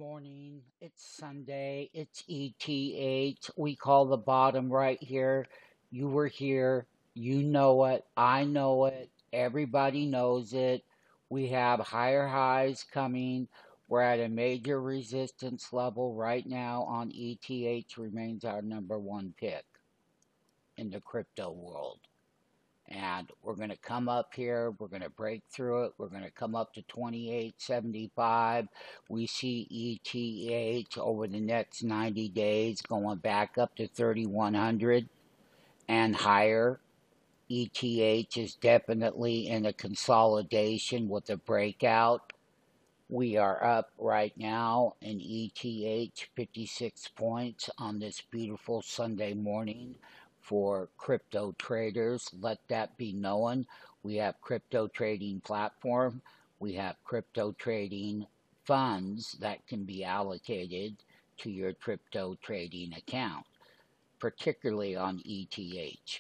morning. It's Sunday. It's ET8. We call the bottom right here. You were here. You know it. I know it. Everybody knows it. We have higher highs coming. We're at a major resistance level right now on ETH remains our number one pick in the crypto world. And we're going to come up here. We're going to break through it. We're going to come up to 28.75. We see ETH over the next 90 days going back up to 3,100 and higher. ETH is definitely in a consolidation with a breakout. We are up right now in ETH 56 points on this beautiful Sunday morning for crypto traders. Let that be known. We have crypto trading platform. We have crypto trading funds that can be allocated to your crypto trading account, particularly on ETH.